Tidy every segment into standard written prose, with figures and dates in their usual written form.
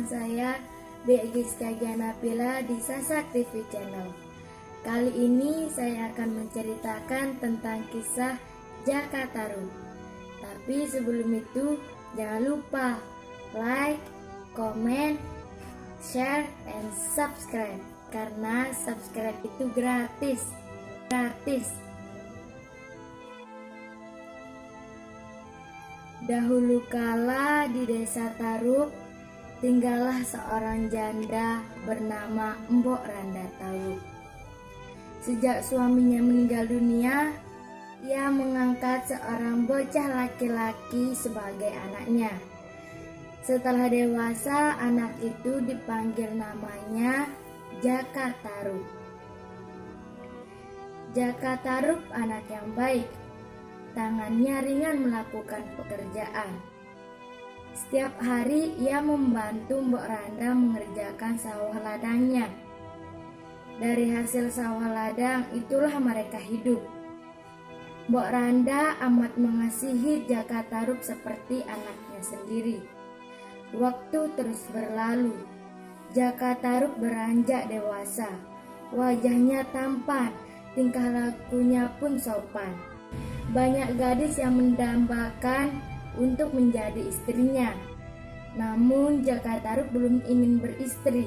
dengan saya Begiska Gianapila di Sasak TV Channel. Kali ini saya akan menceritakan tentang kisah Jaka Tarub. Tapi sebelum itu jangan lupa like, comment, share, and subscribe karena subscribe itu gratis. Dahulu kala di desa Tarub tinggallah seorang janda bernama Mbok Randa Tarub. Sejak suaminya meninggal dunia, ia mengangkat seorang bocah laki-laki sebagai anaknya. Setelah dewasa, anak itu dipanggil namanya Jaka Tarub. Jaka Tarub anak yang baik. Tangannya ringan melakukan pekerjaan. Setiap hari ia membantu Mbok Randa mengerjakan sawah ladangnya. Dari hasil sawah ladang itulah mereka hidup. Mbok Randa amat mengasihi Jaka Tarub seperti anaknya sendiri. Waktu terus berlalu. Jaka Tarub beranjak dewasa. Wajahnya tampan, tingkah lakunya pun sopan. Banyak gadis yang mendambakan untuk menjadi istrinya. Namun Jaka Tarub belum ingin beristri.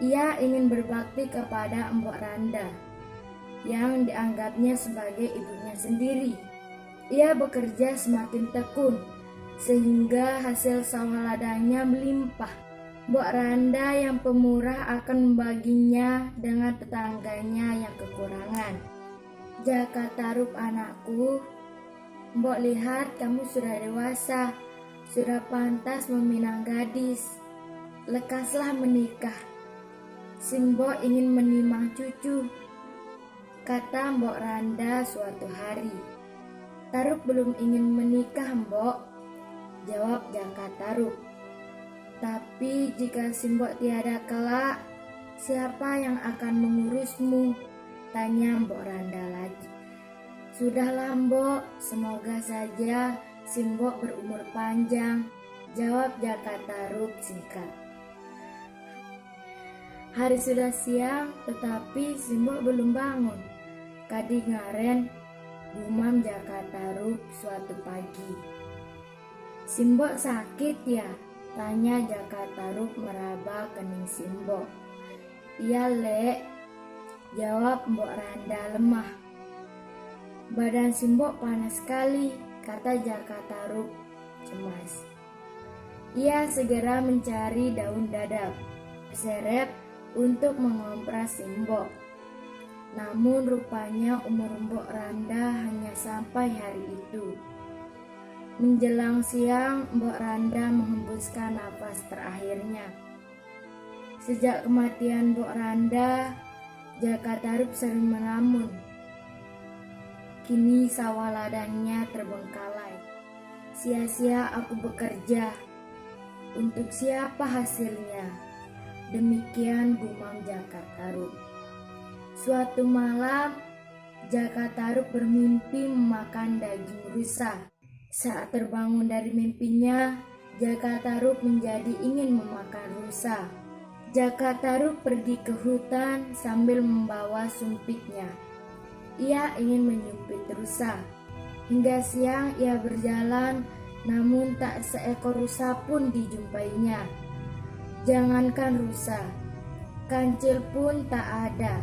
Ia ingin berbakti kepada Mbok Randa yang dianggapnya sebagai ibunya sendiri. Ia bekerja semakin tekun sehingga hasil sawah ladangnya melimpah. Mbok Randa yang pemurah akan membaginya dengan tetangganya yang kekurangan. Jaka Tarub anakku, Mbok lihat kamu sudah dewasa, sudah pantas meminang gadis. Lekaslah menikah. Si Mbok ingin menimang cucu, kata Mbok Randa suatu hari. Tarub belum ingin menikah, Mbok, jawab Jaka Tarub. Tapi jika si Mbok tiada kelak, siapa yang akan mengurusmu? Tanya Mbok Randa lagi. Sudahlah Mbok, semoga saja si Mbok berumur panjang, jawab Jaka Tarub singkat. Hari sudah siang, tetapi si Mbok belum bangun. Kadi ngaren, gumam Jaka Tarub suatu pagi. Si Mbok sakit ya? Tanya Jaka Tarub meraba kening si Mbok. Iya Lek, jawab Mbok Randa lemah. Badan si Mbok panas sekali, kata Jaka Tarub cemas. Ia segera mencari daun dadap, serep untuk mengompras si Mbok. Namun rupanya umur Mbok Randa hanya sampai hari itu. Menjelang siang, Mbok Randa menghembuskan napas terakhirnya. Sejak kematian Mbok Randa, Jaka Tarub sering melamun. Kini sawah ladangnya terbengkalai. Sia-sia aku bekerja. Untuk siapa hasilnya? Demikian gumam Jaka Tarub. Suatu malam, Jaka Tarub bermimpi memakan daging rusa. Saat terbangun dari mimpinya, Jaka Tarub menjadi ingin memakan rusa. Jaka Tarub pergi ke hutan sambil membawa sumpitnya. Ia ingin menyumpit rusa. Hingga siang ia berjalan, namun tak seekor rusa pun dijumpainya. Jangankan rusa, kancil pun tak ada.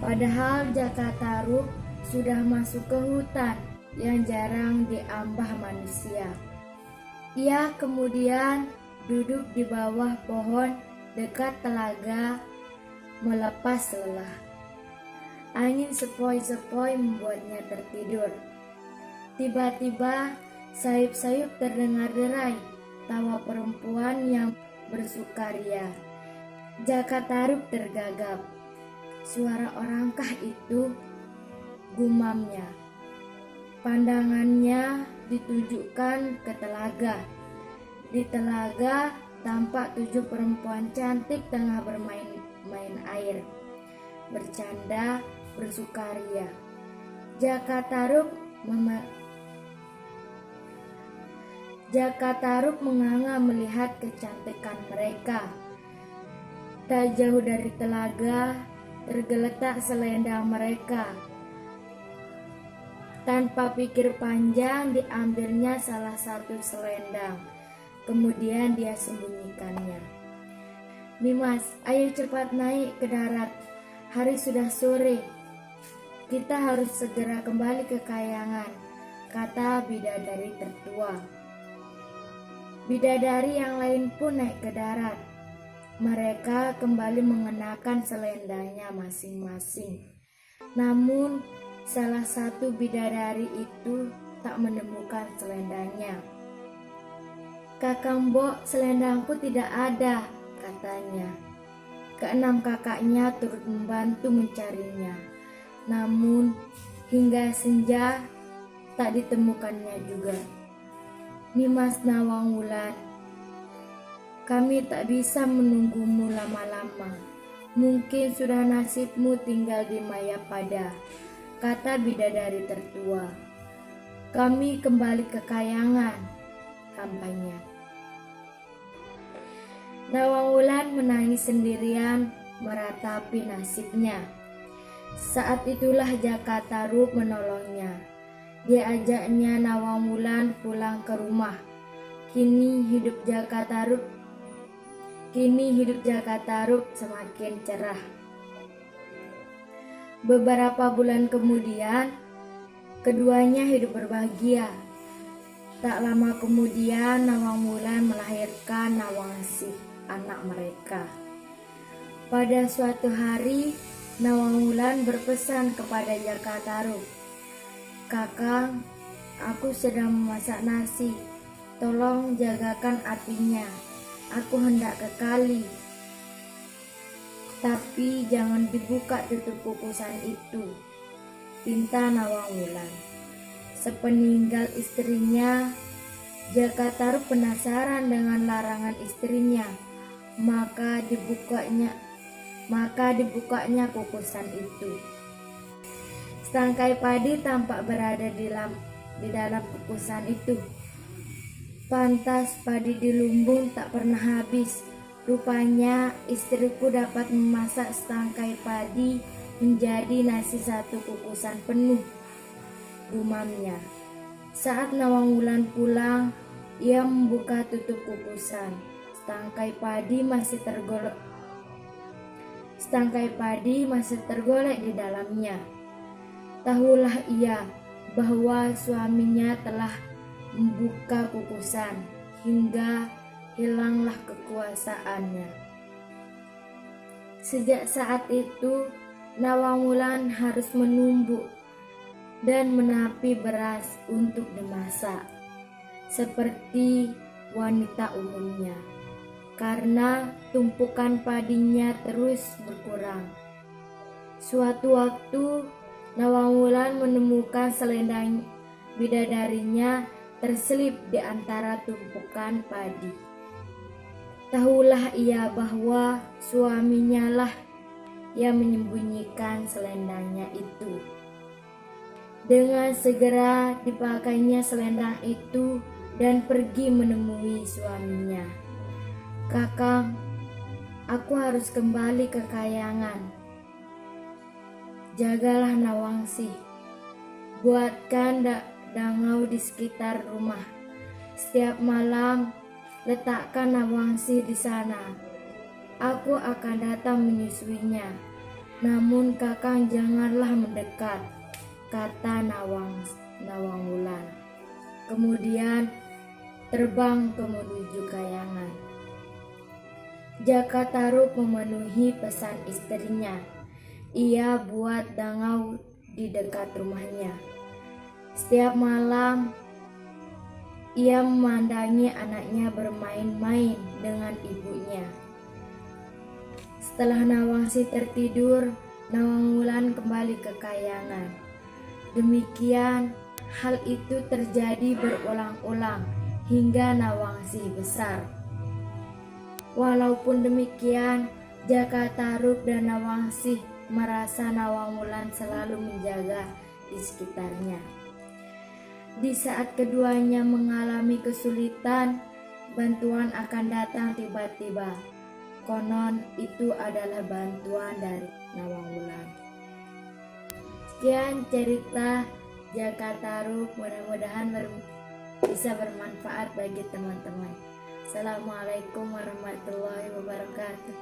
Padahal Jaka Tarub sudah masuk ke hutan yang jarang diambah manusia. Ia kemudian duduk di bawah pohon dekat telaga melepas lelah. Angin sepoi-sepoi membuatnya tertidur. Tiba-tiba sayup-sayup terdengar derai tawa perempuan yang bersukaria. Jaka Tarub tergagap. Suara orangkah itu? Gumamnya. Pandangannya ditujukan ke telaga. Di telaga tampak 7 perempuan cantik tengah bermain air, bercanda, bersukaria. Jaka Tarub menganga melihat kecantikan mereka. Tak jauh dari telaga tergeletak selendang mereka. Tanpa pikir panjang diambilnya salah satu selendang. Kemudian dia sembunyikannya. Nimas, ayo cepat naik ke darat. Hari sudah sore. Kita harus segera kembali ke Kahyangan, kata bidadari tertua. Bidadari yang lain pun naik ke darat. Mereka kembali mengenakan selendangnya masing-masing. Namun, salah satu bidadari itu tak menemukan selendangnya. "Kakang Mbok, selendangku tidak ada," katanya. Keenam kakaknya turut membantu mencarinya. Namun, hingga senja tak ditemukannya juga. "Nimas Nawangwulan, kami tak bisa menunggumu lama-lama. Mungkin sudah nasibmu tinggal di Mayapada," kata bidadari tertua. "Kami kembali ke Kahyangan," kampanye. Nawangwulan menangis sendirian meratapi nasibnya. Saat itulah Jaka Tarub menolongnya. Dia ajaknya Nawangwulan pulang ke rumah. Kini hidup Jaka Tarub semakin cerah. Beberapa bulan kemudian, keduanya hidup berbahagia. Tak lama kemudian Nawangwulan melahirkan Nawangsih, anak mereka. Pada suatu hari, Nawangwulan berpesan kepada Jaka Tarub, "Kakang, aku sedang memasak nasi. Tolong jagakan apinya. Aku hendak ke kali. Tapi jangan dibuka tutup kukusan itu," pinta Nawangwulan. Sepeninggal istrinya, Jaka Tarub penasaran dengan larangan istrinya. Maka dibukanya kukusan itu. Setangkai padi tampak berada di dalam kukusan itu. Pantas padi di lumbung tak pernah habis. Rupanya istriku dapat memasak setangkai padi menjadi nasi satu kukusan penuh, gumamnya. Saat Nawangwulan pulang, ia membuka tutup kukusan. Setangkai padi masih tergolek di dalamnya. Tahulah ia bahwa suaminya telah membuka kukusan hingga hilanglah kekuasaannya. Sejak saat itu, Nawangwulan harus menumbuk dan menapi beras untuk dimasak, seperti wanita umumnya, karena tumpukan padinya terus berkurang. Suatu waktu, Nawangwulan menemukan selendang bidadarinya terselip di antara tumpukan padi. Tahulah ia bahwa suaminya lah yang menyembunyikan selendangnya itu. Dengan segera dipakainya selendang itu dan pergi menemui suaminya. "Kakang, aku harus kembali ke Kahyangan. Jagalah Nawangsih. Buatkan dangau di sekitar rumah. Setiap malam letakkan Nawangsih di sana. Aku akan datang menyusuinya. Namun Kakang janganlah mendekat," kata Nawangwulan. Kemudian terbang menuju Kahyangan. Jaka Tarub memenuhi pesan istrinya. Ia buat dangau di dekat rumahnya. Setiap malam ia memandangi anaknya bermain-main dengan ibunya. Setelah Nawangsih tertidur, Nawangwulan kembali ke Kahyangan. Demikian hal itu terjadi berulang-ulang hingga Nawangsih besar. Walaupun demikian, Jaka Tarub dan Nawangsih merasa Nawangwulan selalu menjaga di sekitarnya. Di saat keduanya mengalami kesulitan, bantuan akan datang tiba-tiba. Konon itu adalah bantuan dari Nawang Wulan. Sekian cerita Jakarta Ruk, mudah-mudahan bisa bermanfaat bagi teman-teman. Assalamualaikum warahmatullahi wabarakatuh.